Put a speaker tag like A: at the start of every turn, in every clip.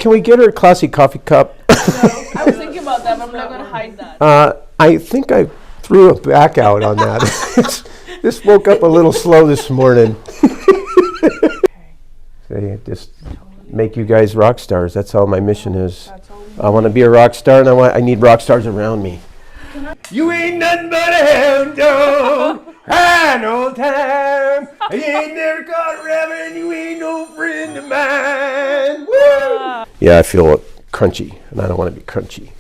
A: Can we get her a classy coffee cup?
B: No, I was thinking about that, but I'm not going to hide that.
A: I think I threw a back out on that. This woke up a little slow this morning. Okay. Just make you guys rock stars. That's all my mission is. I want to be a rock star, and I need rock stars around me. You ain't nothing but a hound dog, crying all the time. You ain't never caught a rabbit, and you ain't no friend of mine. Woo! Yeah, I feel crunchy, and I don't want to be crunchy.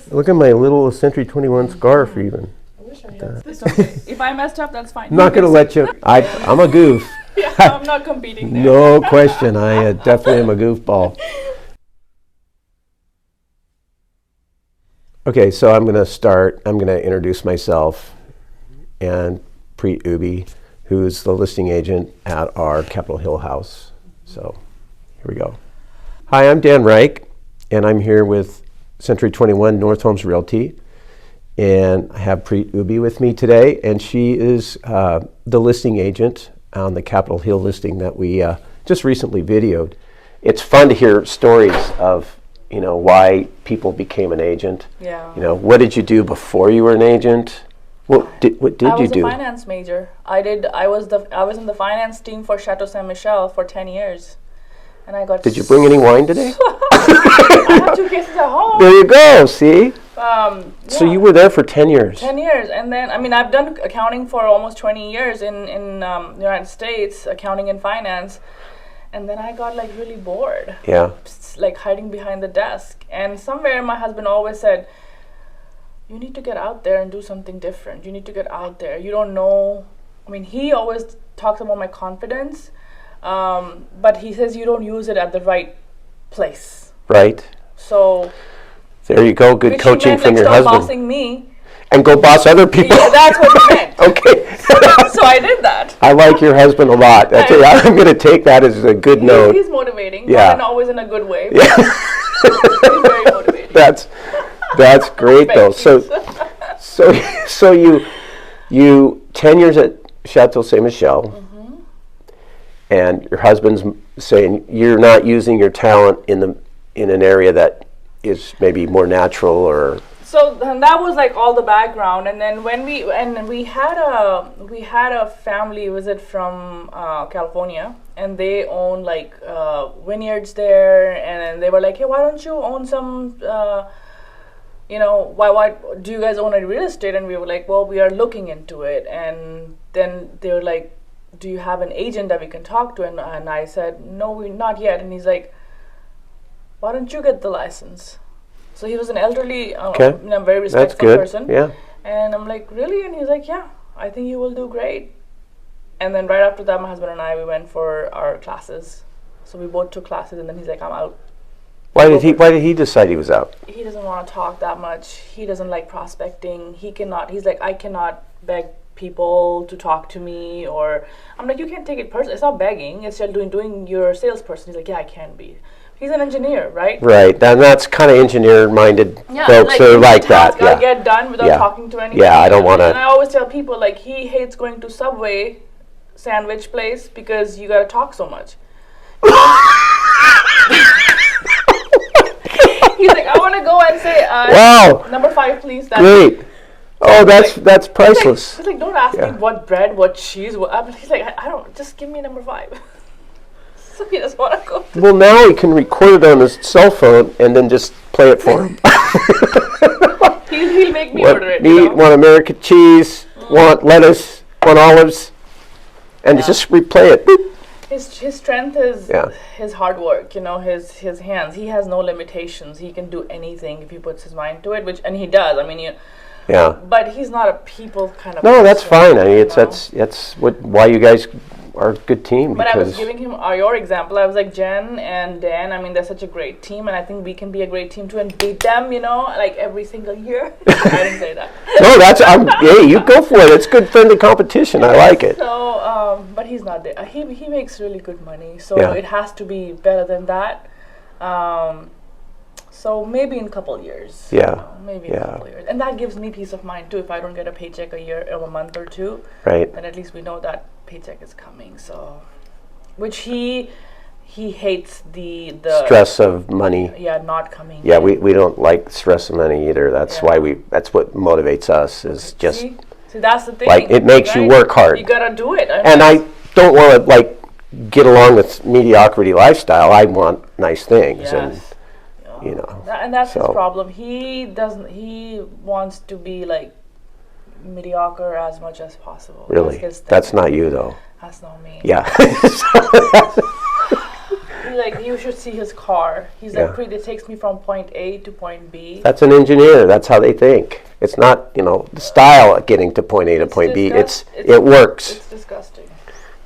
A: Look at my little Century 21 scarf, even.
B: I wish I had. It's okay. If I messed up, that's fine.
A: I'm not going to let you. I'm a goof.
B: Yeah, I'm not competing there.
A: No question. I definitely am a goofball. Okay, so I'm going to start. I'm going to introduce myself and Preet Ubbi, who's the listing agent at our Capitol Hill house. So here we go. Hi, I'm Dan Rike, and I'm here with Century 21 North Homes Realty. And I have Preet Ubbi with me today, and she is the listing agent on the Capitol Hill listing that we just recently videoed. It's fun to hear stories of, why people became an agent.
B: Yeah.
A: What did you do before you were an agent? What did you do? I
B: was a finance major. I was in the finance team for Chateau Saint Michel for 10 years. And I got.
A: Did you bring any wine today?
B: I have 2 cases at home.
A: There you go. See.
B: Yeah.
A: So you were there for 10 years.
B: 10 years, and then I've done accounting for almost 20 years in the United States, accounting and finance, and then I got really bored.
A: Yeah.
B: Hiding behind the desk, and somewhere my husband always said, "You need to get out there and do something different. You need to get out there. You don't know." He always talks about my confidence. But he says you don't use it at the right place.
A: Right.
B: So
A: there you go. Good coaching from your husband.
B: Stop bossing me.
A: And go boss other people.
B: Yeah, that's what he meant.
A: Okay.
B: So I did that.
A: I like your husband a lot. I'm going to take that as a good note.
B: He's motivating.
A: Yeah.
B: Not always in a good way.
A: Yeah.
B: He's very motivating.
A: That's great though. So you 10 years at Chateau Saint Michel. Mm-hmm. And your husband's saying you're not using your talent in an area that is maybe more natural or.
B: So that was all the background, and then when we had a family visit from California, and they own vineyards there, and then they were like, hey, why don't you own some? Why do you guys own any real estate? And we were like, well, we are looking into it, and then they were like, do you have an agent that we can talk to? And I said, no, not yet. And he's like, why don't you get the license? So he was an elderly, very respectful person.
A: Yeah.
B: And I'm like, really? And he's like, yeah, I think you will do great. And then right after that, my husband and I, we went for our classes. So we both took classes, and then he's like, I'm out.
A: Why did he decide he was out?
B: He doesn't want to talk that much. He doesn't like prospecting. He's like, I cannot beg people to talk to me, or I'm like, you can't take it personally. It's not begging. It's just doing your salesperson. He's like, yeah, I can be. He's an engineer, right?
A: Right. That's kind of engineer-minded folks are like that.
B: Yeah. Get done without talking to anyone.
A: Yeah, I don't want to.
B: And I always tell people he hates going to Subway sandwich place because you got to talk so much. He's like, I want to go and say,
A: wow,
B: number 5, please.
A: Great. Oh, that's priceless.
B: He's like, don't ask me what bread, what cheese. He's like, I don't. Just give me number 5. So he doesn't want to go.
A: Well, now he can record it on his cell phone and then just play it for him.
B: He'll make me order it.
A: Meat, want American cheese, want lettuce, want olives, and just replay it.
B: His strength is his hard work, his hands. He has no limitations. He can do anything if he puts his mind to it, and he does. But he's not a people kind of person.
A: No, that's fine. That's why you guys are a good team.
B: But I was giving him your example. I was like, Jen and Dan, they're such a great team, and I think we can be a great team too and beat them, every single year. I didn't say that.
A: No, hey, you go for it. It's good friendly competition. I like it.
B: So, but he's not there. He makes really good money, so it has to be better than that. So maybe in a couple years.
A: Yeah.
B: Maybe in a couple years. And that gives me peace of mind too. If I don't get a paycheck a month or two,
A: right,
B: then at least we know that paycheck is coming. So, which he he hates the
A: stress of money.
B: Yeah, not coming.
A: Yeah,
B: in.
A: we don't like stress of money either. That's why that's what motivates us is just
B: See, that's the thing.
A: like it makes you work hard.
B: You gotta do it.
A: And I don't want to like get along with mediocrity lifestyle. I want nice things, and you know.
B: And that's his problem. He doesn't. He wants to be like mediocre as much as possible.
A: Really, that's not you though.
B: That's not me.
A: Yeah.
B: He's like, you should see his car. He's like, Preet, it takes me from point A to point B.
A: That's an engineer. That's how they think. It's not, the style of getting to point A to point B. It works.
B: It's disgusting.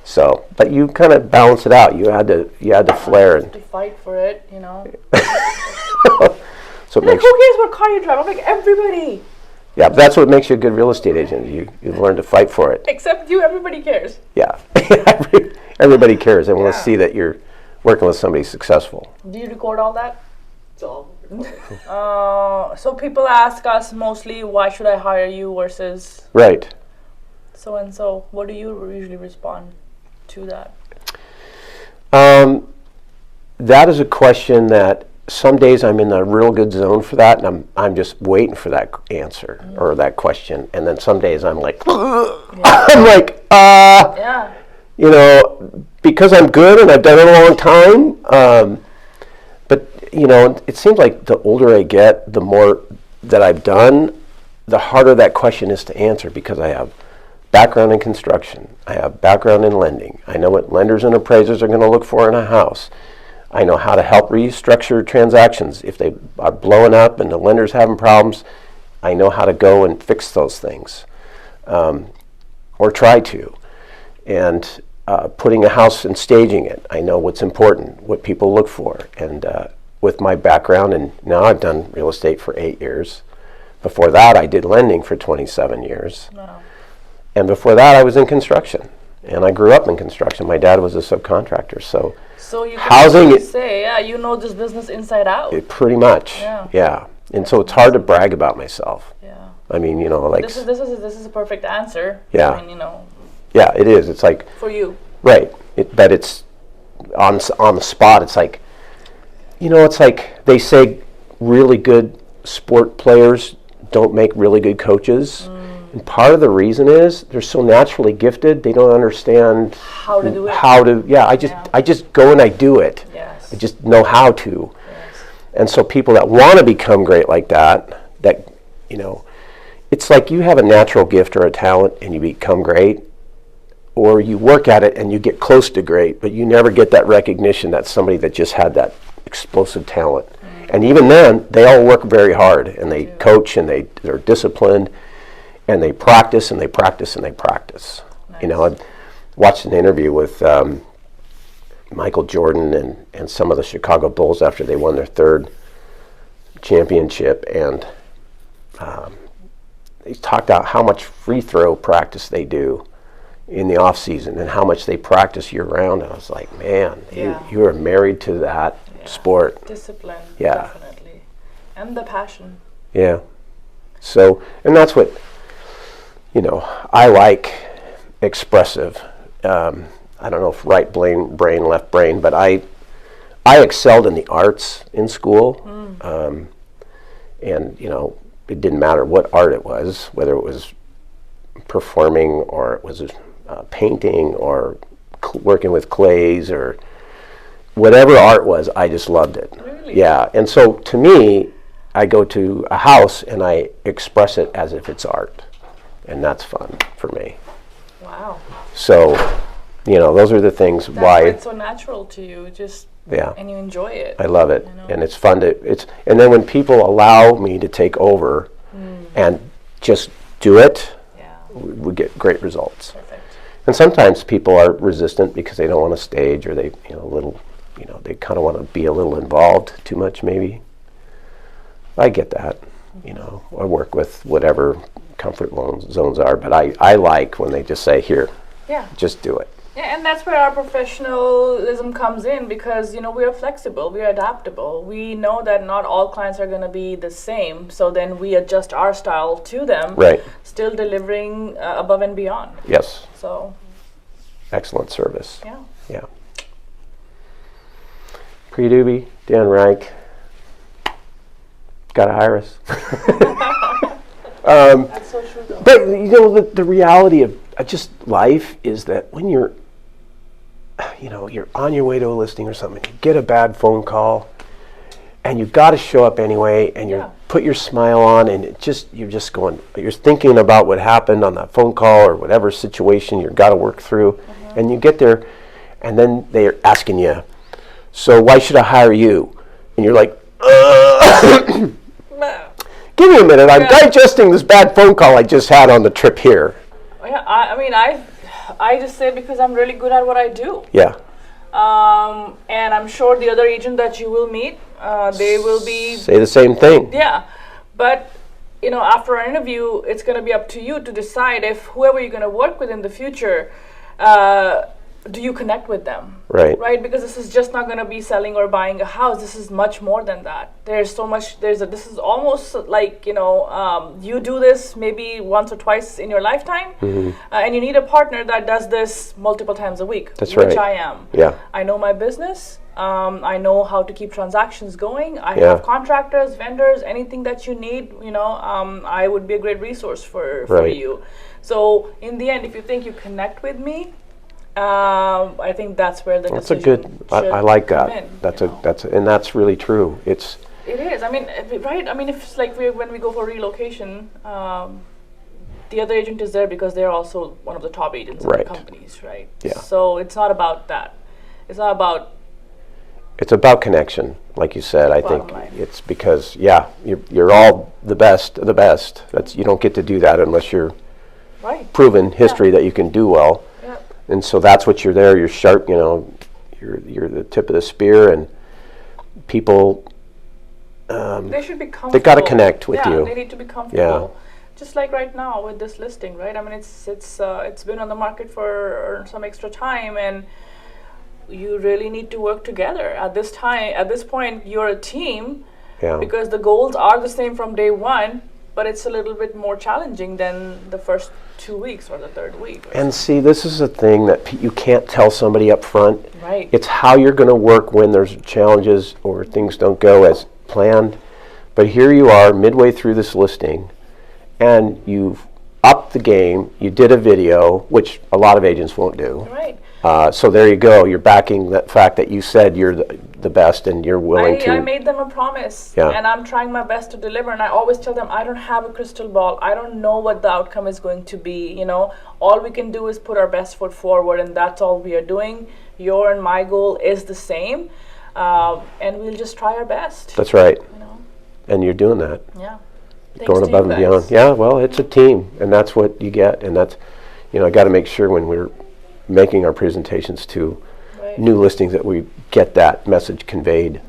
A: So, but you kind of balance it out. You had to flare and
B: to fight for it,
A: So
B: like, who cares what car you drive? I'm like, everybody.
A: Yeah, but that's what makes you a good real estate agent. You learn to fight for it.
B: Except you, everybody cares.
A: Yeah, everybody cares. They want to see that you're working with somebody successful.
B: Do you record all that?
C: It's all recorded.
B: So people ask us mostly, why should I hire you versus
A: right.
B: so and so. What do you usually respond to that?
A: That is a question that some days I'm in a real good zone for that, and I'm just waiting for that answer or that question, and then some days I'm like, I'm like, because I'm good and I've done it a long time. But it seems like the older I get, the more that I've done, the harder that question is to answer because I have background in construction. I have background in lending. I know what lenders and appraisers are going to look for in a house. I know how to help restructure transactions. If they are blowing up and the lender's having problems, I know how to go and fix those things, or try to. And putting a house and staging it, I know what's important, what people look for. And with my background, and now I've done real estate for 8 years. Before that, I did lending for 27 years.
B: Wow.
A: And before that, I was in construction. And I grew up in construction. My dad was a subcontractor, so
B: you
A: housing
B: can say, you know this business inside out.
A: Pretty much, yeah. And so it's hard to brag about myself.
B: Yeah.
A: I mean, like
B: this is a perfect answer.
A: Yeah.
B: I mean,
A: Yeah, it is. It's like
B: for you.
A: Right. But it's on the spot. It's like, it's like they say really good sport players don't make really good coaches. And part of the reason is they're so naturally gifted, they don't understand
B: how to do it.
A: I just go and I do it.
B: Yes.
A: I just know how to.
B: Yes.
A: And so people that want to become great like that, it's like you have a natural gift or a talent and you become great, or you work at it and you get close to great, but you never get that recognition that somebody that just had that explosive talent. And even then, they all work very hard and they coach and they're disciplined. And they practice and they practice and they practice.
B: Nice.
A: I watched an interview with Michael Jordan and some of the Chicago Bulls after they won their 3rd championship, and they talked about how much free throw practice they do in the off season and how much they practice year round. And I was like, man, you are married to that sport.
B: Discipline,
A: yeah,
B: definitely, and the passion.
A: Yeah. So, and that's what. I like expressive. I don't know if right brain, left brain, but I excelled in the arts in school. And, it didn't matter what art it was, whether it was performing or it was painting or working with clays or whatever art was, I just loved it.
B: Really?
A: Yeah. And so to me, I go to a house and I express it as if it's art. And that's fun for me.
B: Wow.
A: So, those are the things
B: that's
A: why
B: it's so natural to you, and you enjoy it.
A: I love it, and it's fun and then when people allow me to take over and just do it, we get great results.
B: Perfect.
A: And sometimes people are resistant because they don't want to stage, or they, they kind of want to be a little involved too much, maybe. I get that. I work with whatever comfort zones are, but I like when they just say, here, just do it.
B: Yeah, and that's where our professionalism comes in, because we are flexible, we are adaptable. We know that not all clients are going to be the same, so then we adjust our style to them,
A: right?
B: Still delivering above and beyond.
A: Yes.
B: So
A: excellent service.
B: Yeah.
A: Preet Ubbi, Dan Rike. Gotta hire us.
B: That's so true, though.
A: But you know, the reality of just life is that when you're on your way to a listing or something, you get a bad phone call, and you've got to show up anyway, and you put your smile on, and you're thinking about what happened on that phone call or whatever situation you've got to work through, and you get there, and then they're asking you, so why should I hire you? And you're like, give me a minute, I'm digesting this bad phone call I just had on the trip here.
B: Yeah, I just say because I'm really good at what I do.
A: Yeah.
B: And I'm sure the other agent that you will meet, they will be...
A: Say the same thing.
B: Yeah. But, after our interview, it's going to be up to you to decide if whoever you're going to work with in the future, do you connect with them?
A: Right.
B: Right? Because this is just not going to be selling or buying a house. This is much more than that. There's so much, this is almost like, you do this maybe once or twice in your lifetime, and you need a partner that does this multiple times a week.
A: That's right.
B: Which I am.
A: Yeah.
B: I know my business. I know how to keep transactions going. I have contractors, vendors, anything that you need, I would be a great resource for you. So in the end, if you think you connect with me, I think that's where the decision
A: I like that.
B: In,
A: And that's really true. It
B: is. I mean, right? I mean, if it's like when we go for relocation, the other agent is there because they're also one of the top agents in the companies, right?
A: Yeah.
B: So it's not about that. It's not about.
A: It's about connection, like you said. I think
B: line.
A: it's because you're all the best of the best. You don't get to do that unless you're proven history that you can do well. And so that's what you're there. You're sharp. You're the tip of the spear, and people.
B: They should be comfortable.
A: They got to connect with you.
B: Yeah, they need to be comfortable. Just like right now with this listing, right? I mean, it's been on the market for some extra time, and you really need to work together. At this point, you're a team because the goals are the same from day one. But it's a little bit more challenging than the first 2 weeks or the third week.
A: And see, this is a thing that you can't tell somebody up front.
B: Right.
A: It's how you're going to work when there's challenges or things don't go as planned. But here you are midway through this listing, and you've upped the game. You did a video, which a lot of agents won't do.
B: Right.
A: So there you go. You're backing that fact that you said you're the best and you're willing to.
B: I made them a promise, and I'm trying my best to deliver. And I always tell them, I don't have a crystal ball. I don't know what the outcome is going to be. All we can do is put our best foot forward, and that's all we are doing. Your and my goal is the same, and we'll just try our best.
A: That's right. And you're doing that.
B: Yeah.
A: Going above and beyond. Yeah. Well, it's a team, and that's what you get, and that's, I got to make sure when we're making our presentations to new listings that we get that message conveyed.